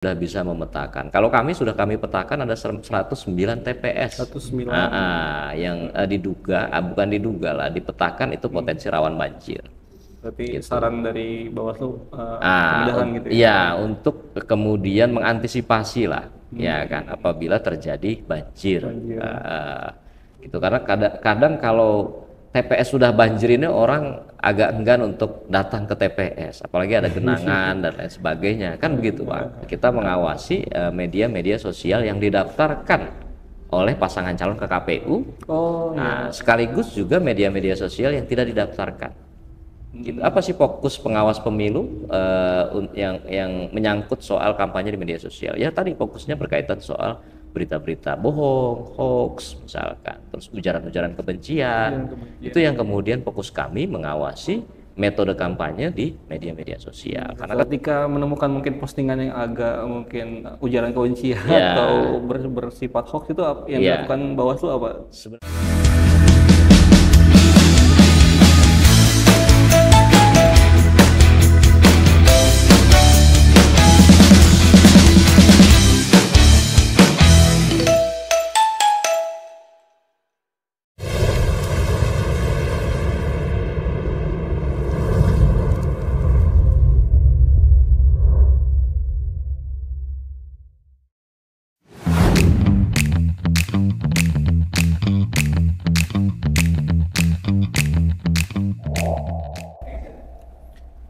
sudah bisa memetakan. Kalau kami petakan ada 109 TPS 109. yang bukan diduga lah, dipetakan itu potensi rawan banjir. Berarti Gitu. saran dari Bawaslu pemindahan gitu ya. Iya, untuk kemudian mengantisipasi lah, ya kan, apabila terjadi banjir. Gitu. Karena kadang kalau TPS sudah banjir ini orang agak enggan untuk datang ke TPS, apalagi ada genangan dan lain sebagainya, kan begitu Pak. Kita mengawasi media-media sosial yang didaftarkan oleh pasangan calon ke KPU, sekaligus juga media-media sosial yang tidak didaftarkan. Gitu. Apa sih fokus pengawas pemilu yang menyangkut soal kampanye di media sosial? Ya tadi fokusnya berkaitan soal berita-berita bohong, hoax misalkan, terus ujaran-ujaran kebencian. Itu yang kemudian fokus kami mengawasi metode kampanye di media-media sosial. Karena ketika menemukan mungkin postingan yang agak mungkin ujaran kebencian atau bersifat hoax, itu yang dilakukan Bawaslu apa?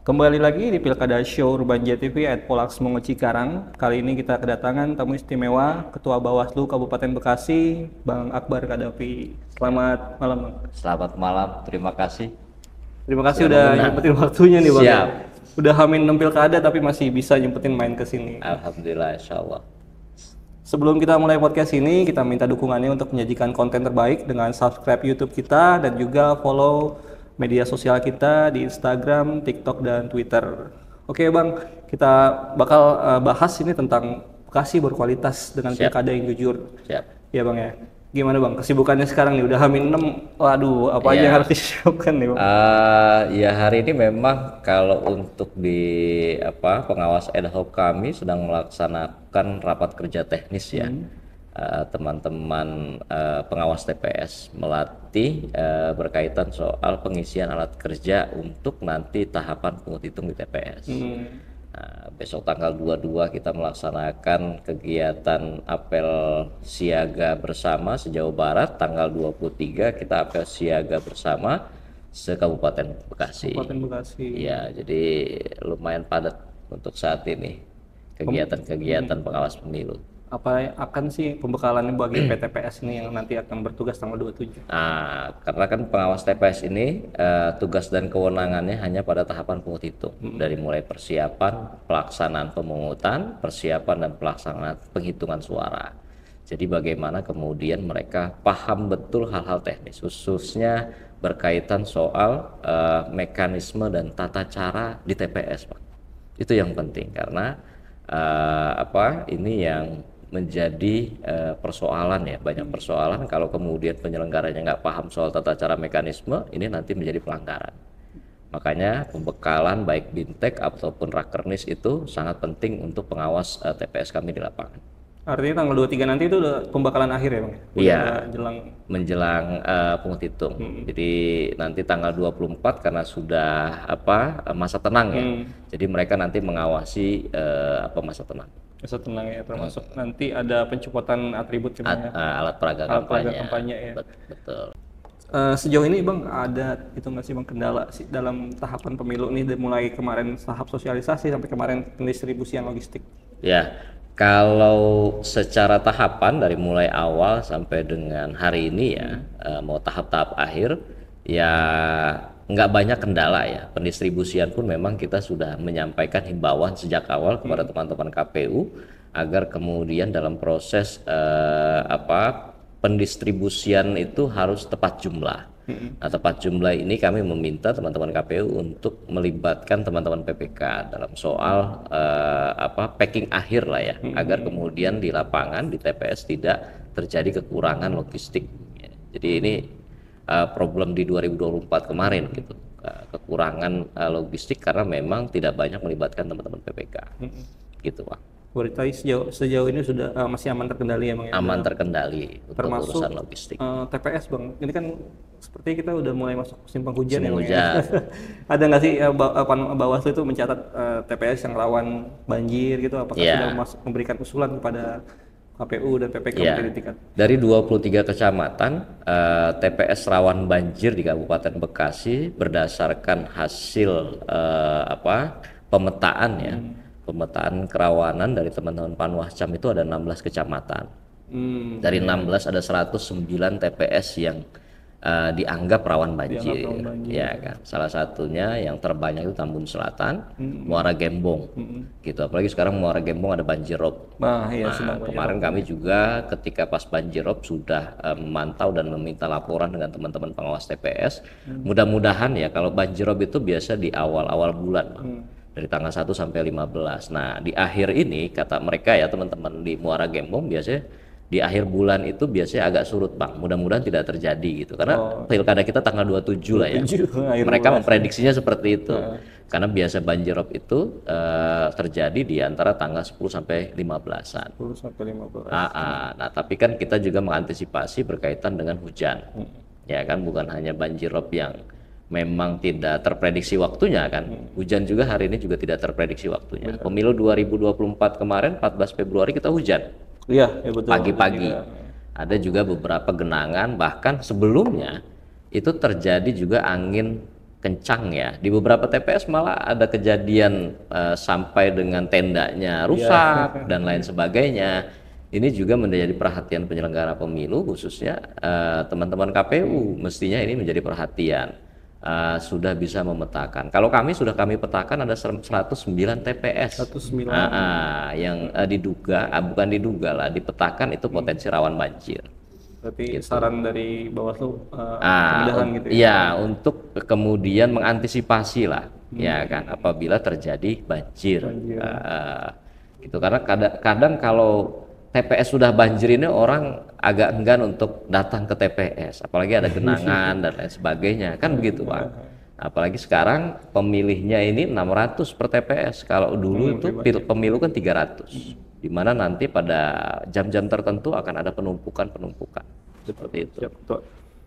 Kembali lagi di Pilkada Show Urban JTV at Polaks Mongo Cikarang. Kali ini kita kedatangan tamu istimewa Ketua Bawaslu Kabupaten Bekasi, Bang Akbar Kadafi. Selamat malam, Bang. Selamat malam, terima kasih. Terima kasih udah nyempetin waktunya nih, Bang. Siap. Udah hamin 6 pilkada tapi masih bisa nyempetin main ke sini. Alhamdulillah, insyaallah. Sebelum kita mulai podcast ini, kita minta dukungannya untuk menyajikan konten terbaik dengan subscribe YouTube kita dan juga follow media sosial kita di Instagram, TikTok, dan Twitter. Oke Bang, kita bakal bahas ini tentang Bekasi berkualitas dengan pilkada yang jujur. Siap. Ya Bang ya. Gimana Bang, kesibukannya sekarang nih? Udah hamin 6, waduh apa aja yang harus disiapkan nih Bang? Ya hari ini memang kalau untuk di pengawas ad hoc kami sedang melaksanakan rapat kerja teknis ya. Teman-teman pengawas TPS melatih berkaitan soal pengisian alat kerja untuk nanti tahapan pungut hitung di TPS. Besok tanggal 22 kita melaksanakan kegiatan apel siaga bersama se-Jawa Barat, tanggal 23 kita apel siaga bersama se-Kabupaten Bekasi. Kabupaten Bekasi. Ya, jadi lumayan padat untuk saat ini kegiatan-kegiatan pengawas pemilu. Apa akan sih pembekalannya bagi PTPS ini yang nanti akan bertugas tanggal 27? Karena kan pengawas TPS ini tugas dan kewenangannya hanya pada tahapan pungut hitung, dari mulai persiapan, pelaksanaan pemungutan, persiapan dan pelaksanaan penghitungan suara. Jadi bagaimana kemudian mereka paham betul hal-hal teknis, khususnya berkaitan soal mekanisme dan tata cara di TPS, Pak. Itu yang penting karena ini yang menjadi persoalan ya, banyak persoalan kalau kemudian penyelenggaranya nggak paham soal tata cara mekanisme, ini nanti menjadi pelanggaran. Makanya pembekalan baik Bintek ataupun Rakernis itu sangat penting untuk pengawas TPS kami di lapangan. Artinya tanggal 23 nanti itu udah pembekalan akhir ya Bang? Iya, menjelang pungut hitung. Jadi nanti tanggal 24 karena sudah masa tenang ya. Jadi mereka nanti mengawasi masa tenang. Masa tenang ya, termasuk nanti ada pencopotan atribut alat peraga kampanye ya. Betul. Sejauh ini Bang ada itu nggak sih Bang kendala sih dalam tahapan pemilu ini dari mulai kemarin tahap sosialisasi sampai kemarin pendistribusian logistik? Ya, kalau secara tahapan dari mulai awal sampai dengan hari ini ya, mau tahap-tahap akhir ya nggak banyak kendala ya. Pendistribusian pun memang kita sudah menyampaikan himbauan sejak awal kepada teman-teman KPU agar kemudian dalam proses pendistribusian itu harus tepat jumlah. Nah, tepat jumlah ini kami meminta teman-teman KPU untuk melibatkan teman-teman PPK dalam soal packing akhir lah ya, agar kemudian di lapangan di TPS tidak terjadi kekurangan logistik. Jadi ini problem di 2024 kemarin gitu, kekurangan logistik karena memang tidak banyak melibatkan teman-teman PPK. Gitu Pak. Berarti sejauh ini sudah masih aman terkendali emang ya. Aman terkendali untuk Termasuk urusan logistik. TPS Bang. Ini kan seperti kita udah mulai masuk musim penghujan ya, Musim Bang, hujan. ya. Ada nggak sih Bawaslu itu mencatat TPS yang rawan banjir gitu? Apakah Iya. sudah memberikan usulan kepada KPU dan PPK Ya, mungkin di tingkat? dari 23 kecamatan, TPS rawan banjir di Kabupaten Bekasi berdasarkan hasil pemetaan ya, pemetaan kerawanan dari teman-teman Panwascam itu ada 16 kecamatan. Dari 16 ada 109 TPS yang dianggap rawan banjir, ya kan. Salah satunya yang terbanyak itu Tambun Selatan, Muara Gembong, gitu. Apalagi sekarang Muara Gembong ada banjir rob. Iya, Nah, kemarin kami juga ketika pas banjir rob sudah memantau dan meminta laporan dengan teman-teman pengawas TPS. Mudah-mudahan ya kalau banjir rob itu biasa di awal-awal bulan, Bang. Dari tanggal 1 sampai 15. Nah, di akhir ini kata mereka ya teman-teman di Muara Gembong biasanya di akhir bulan itu biasanya agak surut, Bang. Mudah-mudahan tidak terjadi gitu. Karena pilkada kita tanggal 27 lah ya. Mereka memprediksinya seperti itu. Karena biasa banjirop itu terjadi di antara tanggal 10 sampai 15-an. 10 sampai 15. Nah, tapi kan kita juga mengantisipasi berkaitan dengan hujan. Ya kan, bukan hanya banjirop yang memang tidak terprediksi waktunya kan. Hujan juga hari ini juga tidak terprediksi waktunya. Pemilu 2024 kemarin 14 Februari kita hujan. Iya, ya betul. Pagi-pagi. Ada juga beberapa genangan, bahkan sebelumnya itu terjadi juga angin kencang ya. Di beberapa TPS malah ada kejadian sampai dengan tendanya rusak dan lain sebagainya. Ini juga menjadi perhatian penyelenggara pemilu, khususnya teman-teman KPU. Mestinya ini menjadi perhatian. Sudah bisa memetakan. Kalau kami petakan ada 109 TPS. 109. Yang bukan diduga lah, dipetakan itu potensi rawan banjir. Berarti saran dari Bawaslu kemudahan gitu ya. Iya, untuk kemudian mengantisipasi lah, ya kan, apabila terjadi banjir. Gitu. Karena kadang kalau TPS sudah banjir ini orang agak enggan untuk datang ke TPS, apalagi ada genangan dan lain sebagainya, kan begitu, Pak. Apalagi sekarang pemilihnya ini 600 per TPS, kalau dulu itu pemilu kan 300, di mana nanti pada jam-jam tertentu akan ada penumpukan seperti itu.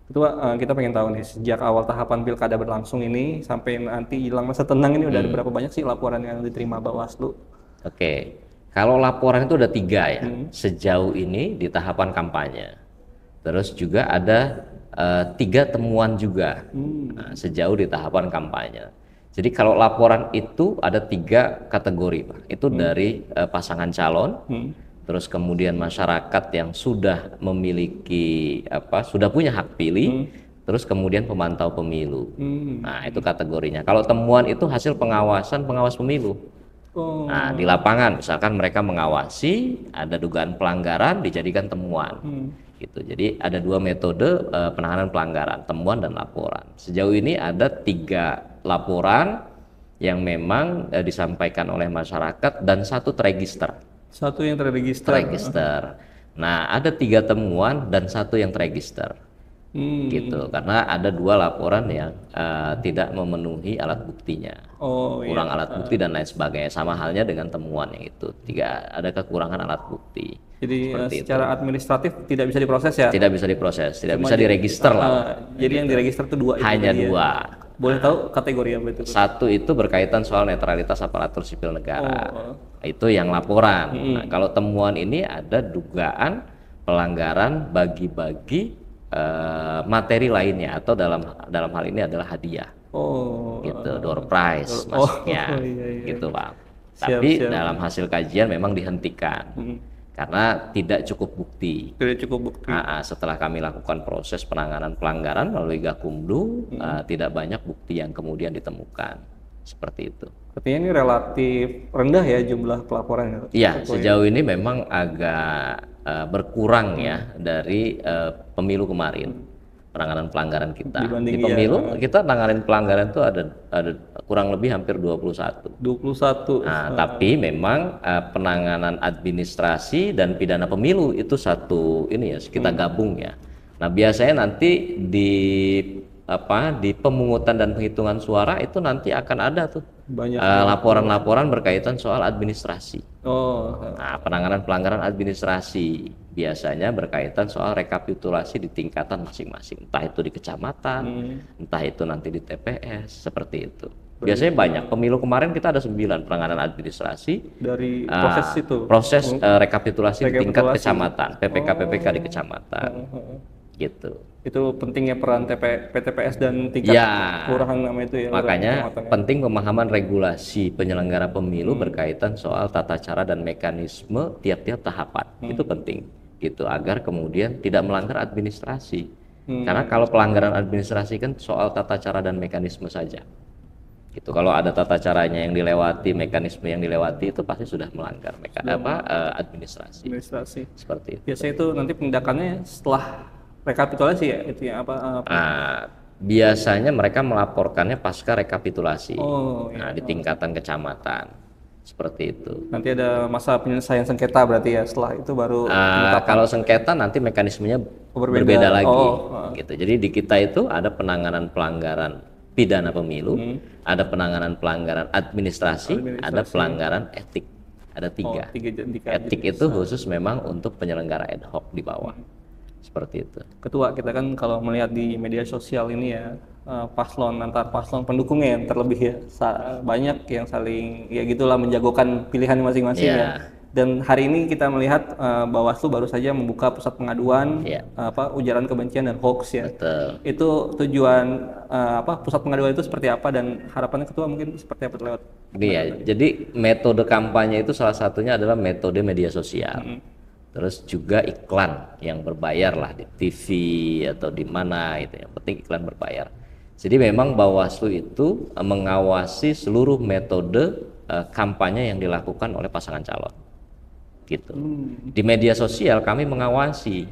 Ketua, kita pengen tahu nih, sejak awal tahapan pilkada berlangsung ini sampai nanti hilang masa tenang ini udah ada berapa banyak sih laporan yang diterima Bawaslu? Oke. Kalau laporan itu ada 3 ya, sejauh ini di tahapan kampanye. Terus juga ada 3 temuan juga sejauh di tahapan kampanye. Jadi kalau laporan itu ada 3 kategori, Pak. Itu dari pasangan calon, terus kemudian masyarakat yang sudah memiliki sudah punya hak pilih, terus kemudian pemantau pemilu. Nah, itu kategorinya. Kalau temuan itu hasil pengawas pemilu. Nah, di lapangan misalkan mereka mengawasi, ada dugaan pelanggaran, dijadikan temuan. Gitu. Jadi ada 2 metode penanganan pelanggaran, temuan dan laporan. Sejauh ini ada 3 laporan yang memang disampaikan oleh masyarakat dan 1 terregister. 1 yang terregister. Nah, ada 3 temuan dan 1 yang terregister. Gitu, karena ada 2 laporan yang tidak memenuhi alat buktinya, kurang alat bukti dan lain sebagainya, sama halnya dengan temuan yang itu, ada kekurangan alat bukti. Jadi secara administratif tidak bisa diproses ya? Tidak bisa diproses, tidak bisa diregister lah. Jadi yang diregister itu 2 itu hanya 2. Ya? Boleh tahu kategori apa itu? 1 itu berkaitan soal netralitas aparatur sipil negara, itu yang laporan. Nah, kalau temuan ini ada dugaan pelanggaran bagi-bagi materi lainnya, atau dalam hal ini adalah hadiah, gitu, door prize masuknya, gitu, Pak. Tapi dalam hasil kajian memang dihentikan karena tidak cukup bukti. Setelah kami lakukan proses penanganan pelanggaran melalui Gakumdu, tidak banyak bukti yang kemudian ditemukan, seperti itu. Artinya ini relatif rendah ya jumlah pelaporan? Iya, sejauh ini memang agak berkurang ya dari pemilu kemarin, penanganan pelanggaran kita. Di pemilu kita penanganan pelanggaran itu ada kurang lebih hampir 21. Nah, tapi memang penanganan administrasi dan pidana pemilu itu satu ini ya, kita gabung ya. Nah, biasanya nanti di di pemungutan dan penghitungan suara itu nanti akan ada tuh Banyak. laporan-laporan berkaitan soal administrasi. Oh, Nah, penanganan pelanggaran administrasi biasanya berkaitan soal rekapitulasi di tingkatan masing-masing, entah itu di kecamatan, entah itu nanti di TPS, seperti itu. Biasanya banyak. Pemilu kemarin kita ada 9 penanganan administrasi dari proses itu. proses rekapitulasi di tingkat Rekapitulasi. kecamatan, PPK di kecamatan, gitu. Itu pentingnya peran PTPS dan tingkat Ya, kelurahan nama itu ya. makanya kecamatan ya. penting pemahaman regulasi penyelenggara pemilu berkaitan soal tata cara dan mekanisme tiap-tiap tahapan. Itu penting, gitu, agar kemudian tidak melanggar administrasi. Karena kalau pelanggaran administrasi kan soal tata cara dan mekanisme saja. Gitu. Kalau ada tata caranya yang dilewati, mekanisme yang dilewati, itu pasti sudah melanggar administrasi. Administrasi. Seperti itu. Biasanya itu nanti penindakannya setelah rekapitulasi ya, itu ya apa? Biasanya mereka melaporkannya pasca rekapitulasi. Oh, Nah, di tingkatan kecamatan. Seperti itu. Nanti ada masa penyelesaian sengketa berarti ya, setelah itu baru Kalau sengketa nanti mekanismenya berbeda lagi. Gitu. Jadi di kita itu ada penanganan pelanggaran pidana pemilu, ada penanganan pelanggaran administrasi, ada pelanggaran etik. Ada 3. Etik itu khusus memang untuk penyelenggara ad hoc di bawah. Seperti itu. Ketua, kita kan kalau melihat di media sosial ini ya, antar paslon pendukungnya yang terlebih ya, banyak yang saling ya gitulah menjagokan pilihan masing-masing ya. Dan hari ini kita melihat Bawaslu baru saja membuka pusat pengaduan ujaran kebencian dan hoax ya. Betul. Itu tujuan pusat pengaduan itu seperti apa dan harapannya Ketua mungkin seperti apa lewat? Jadi metode kampanye itu salah satunya adalah metode media sosial. Terus juga iklan yang berbayar lah di TV atau di mana itu, yang penting iklan berbayar. Jadi memang Bawaslu itu mengawasi seluruh metode kampanye yang dilakukan oleh pasangan calon. Gitu. Di media sosial kami mengawasi,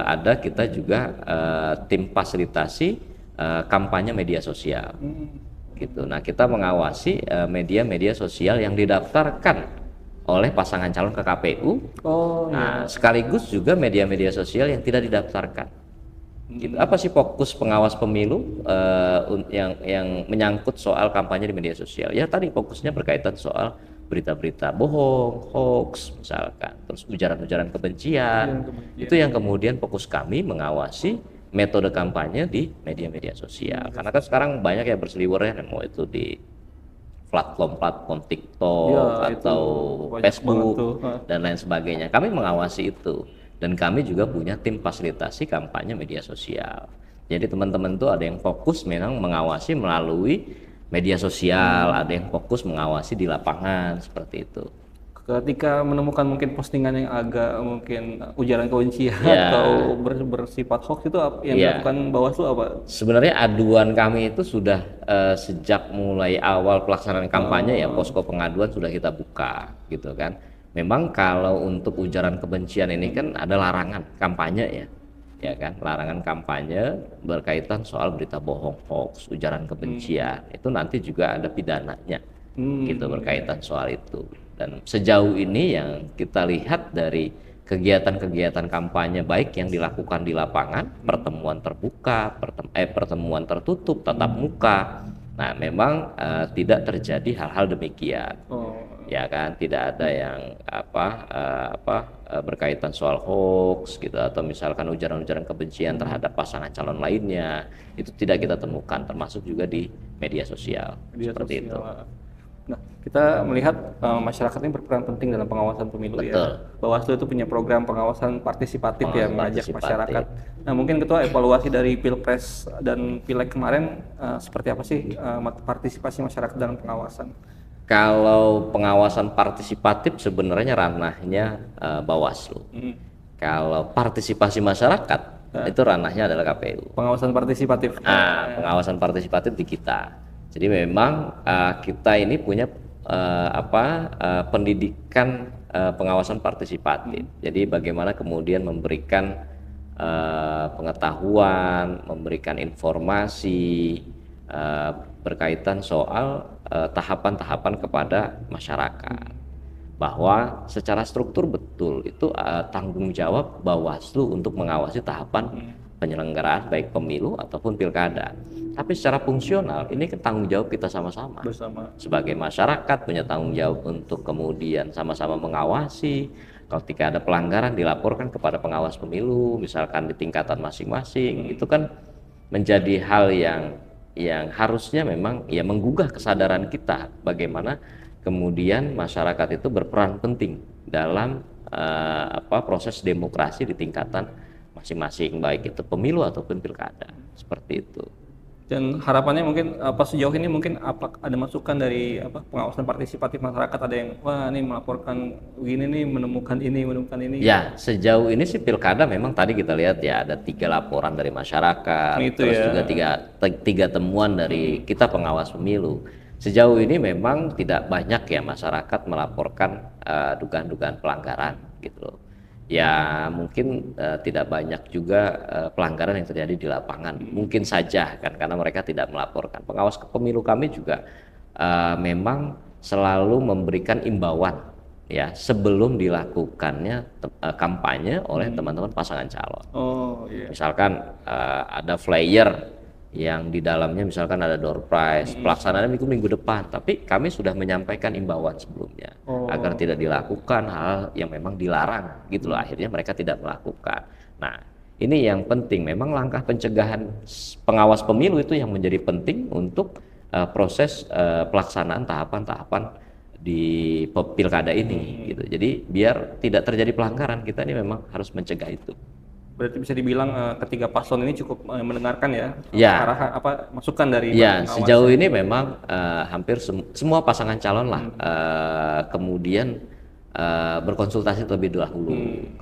ada kita juga tim fasilitasi kampanye media sosial. Gitu. Nah, kita mengawasi media-media sosial yang didaftarkan oleh pasangan calon ke KPU. Sekaligus juga media-media sosial yang tidak didaftarkan. Gitu. Apa sih fokus pengawas pemilu yang menyangkut soal kampanye di media sosial? Ya tadi fokusnya berkaitan soal berita-berita bohong, hoax misalkan, terus ujaran-ujaran kebencian. Itu yang kemudian fokus kami mengawasi metode kampanye di media-media sosial. Karena kan sekarang banyak ya berseliweran, mau itu di platform TikTok atau Facebook dan lain sebagainya. Kami mengawasi itu, dan kami juga punya tim fasilitasi kampanye media sosial. Jadi teman-teman tuh ada yang fokus memang mengawasi melalui media sosial, ada yang fokus mengawasi di lapangan, seperti itu. Ketika menemukan mungkin postingan yang agak mungkin ujaran kebencian atau bersifat hoax, itu yang dilakukan Bawaslu apa? Sebenarnya aduan kami itu sudah sejak mulai awal pelaksanaan kampanye ya, posko pengaduan sudah kita buka gitu kan. Memang kalau untuk ujaran kebencian ini kan ada larangan kampanye ya kan, larangan kampanye berkaitan soal berita bohong, hoax, ujaran kebencian. Itu nanti juga ada pidananya gitu berkaitan soal itu. Dan sejauh ini yang kita lihat dari kegiatan-kegiatan kampanye baik yang dilakukan di lapangan, pertemuan terbuka, pertemuan tertutup, tatap muka. Nah, memang tidak terjadi hal-hal demikian. Ya kan, tidak ada yang berkaitan soal hoax gitu, atau misalkan ujaran-ujaran kebencian terhadap pasangan calon lainnya. Itu tidak kita temukan, termasuk juga di media sosial. Seperti itu. Nah, kita melihat masyarakat ini berperan penting dalam pengawasan pemilu. Betul. Ya. Bawaslu itu punya program pengawasan partisipatif yang mengajak masyarakat. Nah, mungkin Ketua, evaluasi dari Pilpres dan Pileg kemarin seperti apa sih partisipasi masyarakat dalam pengawasan? Kalau pengawasan partisipatif sebenarnya ranahnya Bawaslu. Kalau partisipasi masyarakat itu ranahnya adalah KPU. Pengawasan partisipatif. Pengawasan partisipatif di kita. Jadi memang kita ini punya pendidikan pengawasan partisipatif. Jadi bagaimana kemudian memberikan pengetahuan, memberikan informasi berkaitan soal tahapan-tahapan kepada masyarakat, bahwa secara struktur betul itu tanggung jawab Bawaslu untuk mengawasi tahapan penyelenggaraan baik pemilu ataupun pilkada. Tapi secara fungsional ini kan tanggung jawab kita sama-sama. Bersama. Sebagai masyarakat punya tanggung jawab untuk kemudian sama-sama mengawasi. Ketika ada pelanggaran dilaporkan kepada pengawas pemilu, misalkan di tingkatan masing-masing. Itu kan menjadi hal yang harusnya memang ya menggugah kesadaran kita bagaimana kemudian masyarakat itu berperan penting dalam proses demokrasi di tingkatan masing-masing, baik itu pemilu ataupun pilkada, seperti itu. Dan harapannya mungkin sejauh ini mungkin ada masukan dari pengawasan partisipatif masyarakat, ada yang wah ini melaporkan begini nih, menemukan ini. Ya, sejauh ini sih pilkada memang tadi kita lihat ya ada 3 laporan dari masyarakat, terus juga tiga temuan dari kita pengawas pemilu. Sejauh ini memang tidak banyak ya masyarakat melaporkan dugaan-dugaan pelanggaran gitu loh. Ya mungkin tidak banyak juga pelanggaran yang terjadi di lapangan, mungkin saja kan karena mereka tidak melaporkan. Pengawas pemilu kami juga memang selalu memberikan imbauan ya sebelum dilakukannya kampanye oleh teman-teman pasangan calon. Misalkan ada flyer yang di dalamnya misalkan ada door prize, pelaksanaannya minggu depan, tapi kami sudah menyampaikan imbauan sebelumnya agar tidak dilakukan hal yang memang dilarang gitu loh, akhirnya mereka tidak melakukan. Nah ini yang penting, memang langkah pencegahan pengawas pemilu itu yang menjadi penting untuk proses pelaksanaan tahapan-tahapan di pilkada ini gitu. Jadi biar tidak terjadi pelanggaran, kita ini memang harus mencegah itu. Berarti bisa dibilang ketiga paslon ini cukup mendengarkan ya, arahan masukan dari sejauh ini memang hampir semua pasangan calon lah kemudian berkonsultasi terlebih dahulu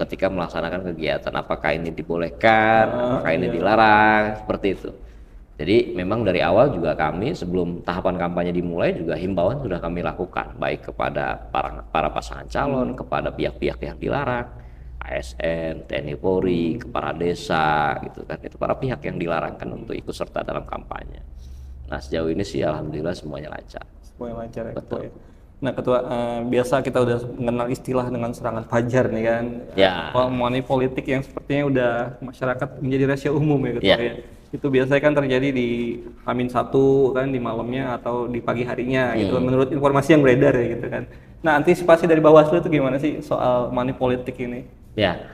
ketika melaksanakan kegiatan, apakah ini dibolehkan, apakah ini dilarang, seperti itu. Jadi memang dari awal juga kami sebelum tahapan kampanye dimulai juga himbauan sudah kami lakukan baik kepada para pasangan calon, kepada pihak-pihak yang dilarang, ASN, TNI Polri, kepala desa gitu kan, itu para pihak yang dilarangkan untuk ikut serta dalam kampanye. Nah sejauh ini sih alhamdulillah semuanya lancar. Semuanya lancar ya. Betul. Ketua. Nah Ketua, biasa kita udah mengenal istilah dengan serangan fajar nih kan, money politik yang sepertinya udah masyarakat menjadi rahasia umum ya Ketua ya. Itu biasanya kan terjadi di H-1 kan, di malamnya atau di pagi harinya gitu menurut informasi yang beredar ya gitu kan. Nah antisipasi dari Bawaslu itu gimana sih soal money politik ini? Ya,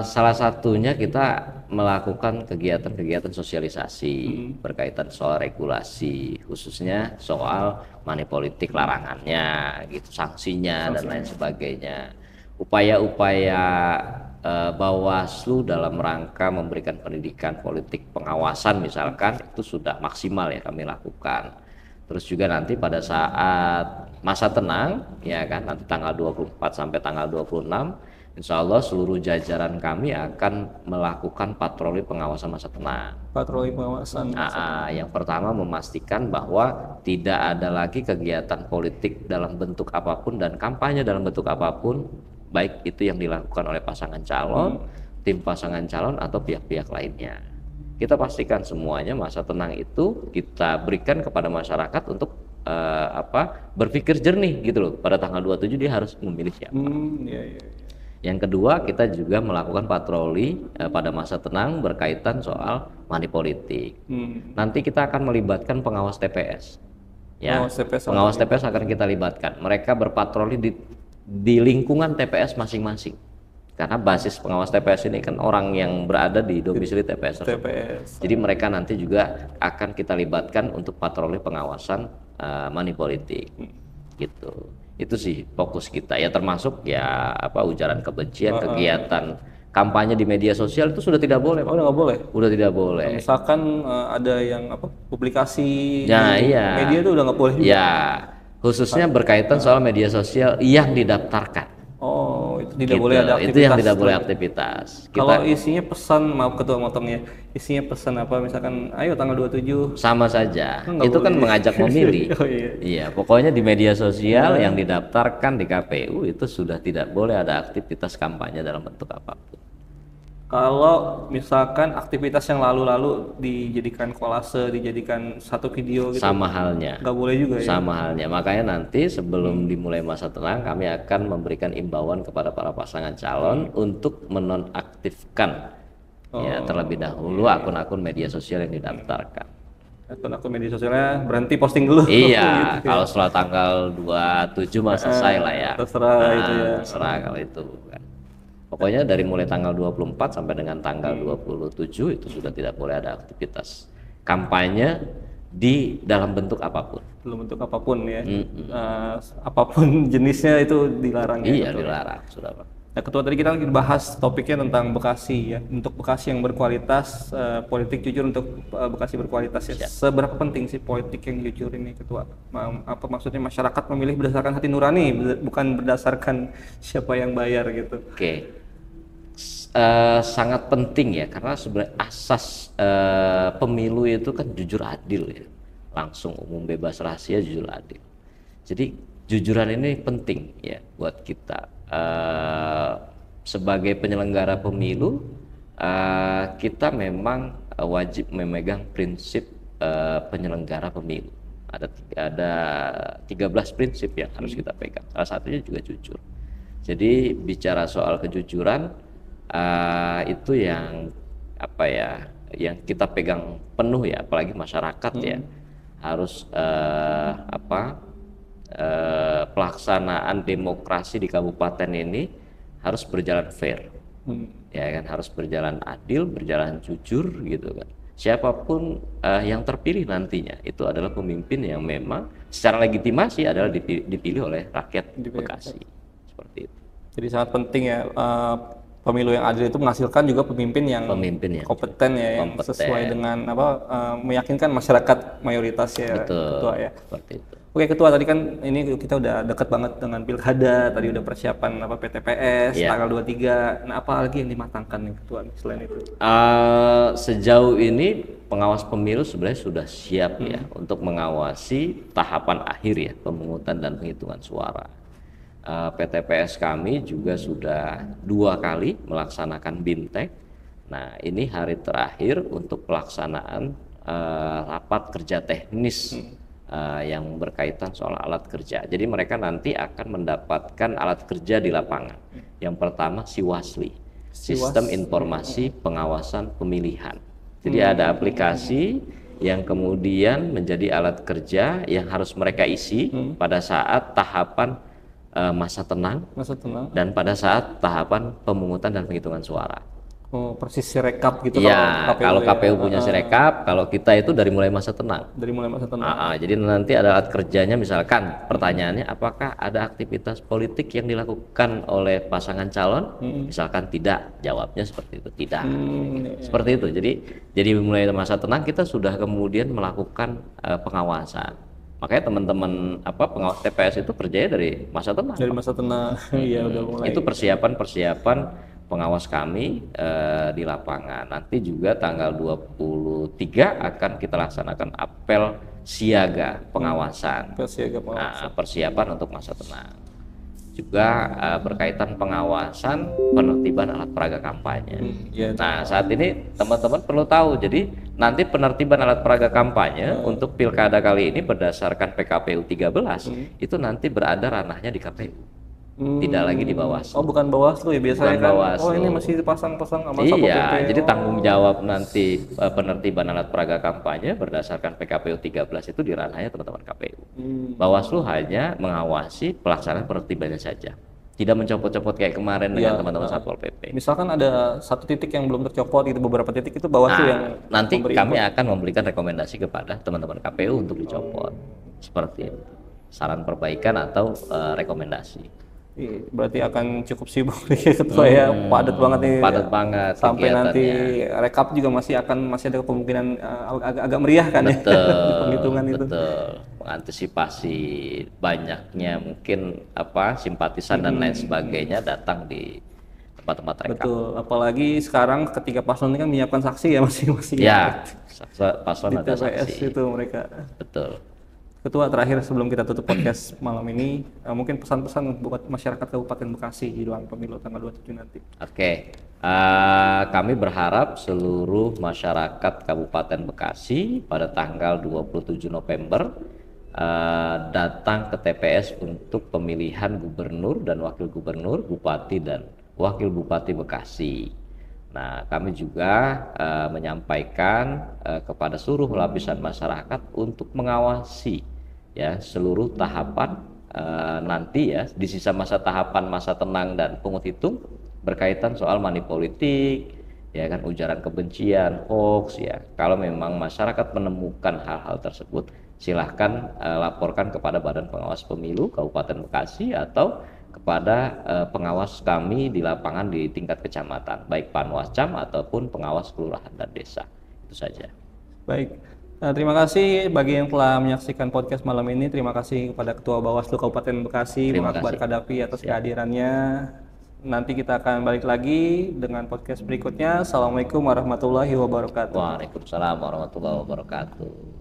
salah satunya kita melakukan kegiatan-kegiatan sosialisasi berkaitan soal regulasi, khususnya soal money politik, larangannya, gitu, sanksinya dan lain sebagainya. Upaya-upaya Bawaslu dalam rangka memberikan pendidikan politik pengawasan misalkan itu sudah maksimal ya kami lakukan. Terus juga nanti pada saat masa tenang ya kan, nanti tanggal 24 sampai tanggal 26 Insya Allah seluruh jajaran kami akan melakukan patroli pengawasan masa tenang. Patroli pengawasan. Yang pertama memastikan bahwa tidak ada lagi kegiatan politik dalam bentuk apapun dan kampanye dalam bentuk apapun, baik itu yang dilakukan oleh pasangan calon, tim pasangan calon atau pihak-pihak lainnya. Kita pastikan semuanya masa tenang itu kita berikan kepada masyarakat untuk berpikir jernih gitu loh. Pada tanggal 27 dia harus memilih siapa. Yang kedua, kita juga melakukan patroli pada masa tenang berkaitan soal money politik. Nanti kita akan melibatkan pengawas TPS. Ya, pengawas TPS akan kita libatkan. Mereka berpatroli di lingkungan TPS masing-masing. Karena basis pengawas TPS ini kan orang yang berada di domisili TPS. Jadi mereka nanti juga akan kita libatkan untuk patroli pengawasan money politik. Gitu. Itu sih fokus kita ya, termasuk ya ujaran kebencian, kegiatan kampanye di media sosial itu sudah tidak boleh. Udah nggak boleh? Udah tidak boleh. Misalkan ada yang publikasi media itu udah nggak boleh juga. Ya, khususnya berkaitan soal media sosial yang didaftarkan. Itu tidak boleh ada aktivitas. Itu yang tidak boleh aktivitas. Kalau isinya pesan, maaf Ketua motongnya, isinya pesan misalkan ayo tanggal 27. Sama saja. Itu kan mengajak memilih. Iya, pokoknya di media sosial yang didaftarkan di KPU itu sudah tidak boleh ada aktivitas kampanye dalam bentuk apapun. Kalau misalkan aktivitas yang lalu-lalu dijadikan kolase, dijadikan satu video gitu, sama halnya. Nggak boleh juga ya? Sama halnya. Makanya nanti sebelum dimulai masa tenang, kami akan memberikan imbauan kepada para pasangan calon untuk menonaktifkan Ya, terlebih dahulu akun-akun media sosial yang didaftarkan. Akun-akun media sosialnya berhenti posting dulu. Iya, Gitu ya. kalau setelah tanggal 27 mah selesai lah ya. Terserah itu ya. Terserah kalau itu kan. Pokoknya dari mulai tanggal 24 sampai dengan tanggal 27 itu sudah tidak boleh ada aktivitas kampanye di dalam bentuk apapun. Belum bentuk apapun ya. Apapun jenisnya itu dilarang ya. Iya, dilarang sudah Pak. Nah, Ketua, tadi kita lagi bahas topiknya tentang Bekasi ya. Untuk Bekasi yang berkualitas, politik jujur untuk Bekasi berkualitas ya. Seberapa penting sih politik yang jujur ini, Ketua? Apa maksudnya masyarakat memilih berdasarkan hati nurani, bukan berdasarkan siapa yang bayar gitu? Oke. Sangat penting ya, karena sebenarnya asas pemilu itu kan jujur adil ya, langsung, umum, bebas, rahasia, jujur adil. Jadi jujuran ini penting ya buat kita. Sebagai penyelenggara pemilu, kita memang wajib memegang prinsip penyelenggara pemilu. Ada 13 prinsip yang harus kita pegang. Salah satunya juga jujur. Jadi bicara soal kejujuran, itu yang apa ya, yang kita pegang penuh ya, apalagi masyarakat ya, harus pelaksanaan demokrasi di kabupaten ini harus berjalan fair, ya kan, harus berjalan adil, berjalan jujur gitu kan. Siapapun yang terpilih nantinya itu adalah pemimpin yang memang secara legitimasi adalah dipilih oleh rakyat Bekasi, seperti itu. Jadi sangat penting ya, pemilu yang adil itu menghasilkan juga pemimpin yang kompeten ya, yang sesuai dengan meyakinkan masyarakat mayoritas ya. Betul, Ketua ya. Seperti itu. Oke Ketua, tadi kan ini kita udah dekat banget dengan Pilkada, tadi udah persiapan PTPS tanggal 23. Nah, apa lagi yang dimatangkan nih Ketua selain itu? Sejauh ini pengawas pemilu sebenarnya sudah siap ya untuk mengawasi tahapan akhir ya, pemungutan dan penghitungan suara. PTPS kami juga sudah 2 kali melaksanakan BIMTEK. Nah, ini hari terakhir untuk pelaksanaan rapat kerja teknis yang berkaitan soal alat kerja. Jadi mereka nanti akan mendapatkan alat kerja di lapangan. Yang pertama Siwasli, Sistem Informasi Pengawasan Pemilihan. Jadi ada aplikasi yang kemudian menjadi alat kerja yang harus mereka isi pada saat tahapan masa tenang dan pada saat tahapan pemungutan dan penghitungan suara. Oh, persis Sirekap gitu ya, kalau KPU punya Sirekap, kalau kita itu dari mulai masa tenang. Dari mulai masa tenang. Jadi nanti ada alat kerjanya, misalkan pertanyaannya apakah ada aktivitas politik yang dilakukan oleh pasangan calon? Misalkan tidak, jawabnya seperti itu, tidak. Seperti itu. Jadi mulai masa tenang kita sudah kemudian melakukan pengawasan. Makanya teman-teman pengawas TPS itu kerjanya dari masa tenang. Dari masa tenang, iya udah mulai. Itu persiapan pengawas kami di lapangan. Nanti juga tanggal 23 akan kita laksanakan apel siaga pengawasan. Apel siaga pengawasan. Persiapan untuk masa tenang. Juga berkaitan pengawasan penertiban alat peraga kampanye. Nah, saat ini teman-teman perlu tahu, jadi nanti penertiban alat peraga kampanye untuk pilkada kali ini berdasarkan PKPU 13 itu nanti berada ranahnya di KPU. Tidak lagi di Bawaslu. Oh, bukan Bawaslu ya biasanya kan. Bawaslu. Oh, ini masih dipasang-pasang sama Satpol PP. Iya, jadi tanggung jawab nanti penertiban alat peraga kampanye berdasarkan PKPU 13 itu di ranahnya teman-teman KPU. Bawaslu hanya mengawasi pelaksanaan penertibannya saja. Tidak mencopot-copot kayak kemarin dengan teman-teman Satpol PP. Misalkan ada satu titik yang belum tercopot, itu beberapa titik itu Bawaslu yang nanti kami akan memberikan rekomendasi kepada teman-teman KPU untuk dicopot. Seperti itu. Saran perbaikan atau rekomendasi. Berarti akan cukup sibuk nih Ketua ya, padat banget nih. Padat banget. Sampai nanti rekap juga masih ada kemungkinan agak meriah kan ya. Penghitungan itu. Betul. Mengantisipasi banyaknya mungkin simpatisan dan lain sebagainya datang di tempat-tempat rekap. Betul. Apalagi sekarang ketika paslon ini kan menyiapkan saksi ya masing-masing. Ya, paslon ada saksi. Itu mereka. Betul. Ketua, terakhir sebelum kita tutup podcast malam ini, mungkin pesan-pesan buat masyarakat Kabupaten Bekasi di ruang pemilu tanggal 27 nanti. Oke, kami berharap seluruh masyarakat Kabupaten Bekasi pada tanggal 27 November datang ke TPS untuk pemilihan gubernur dan wakil gubernur, bupati dan wakil bupati Bekasi. Nah, kami juga menyampaikan kepada seluruh lapisan masyarakat untuk mengawasi ya seluruh tahapan nanti ya di sisa masa tahapan masa tenang dan pungut hitung berkaitan soal money politik, ya kan, ujaran kebencian, hoax ya. Kalau memang masyarakat menemukan hal-hal tersebut, silahkan laporkan kepada Badan Pengawas Pemilu Kabupaten Bekasi atau kepada pengawas kami di lapangan di tingkat kecamatan, baik Panwascam ataupun pengawas kelurahan dan desa. Itu saja. Baik. Terima kasih bagi yang telah menyaksikan podcast malam ini. Terima kasih kepada Ketua Bawaslu Kabupaten Bekasi, Bang Akbar Kadafi atas kehadirannya. Nanti kita akan balik lagi dengan podcast berikutnya. Assalamualaikum warahmatullahi wabarakatuh. Waalaikumsalam warahmatullahi wabarakatuh.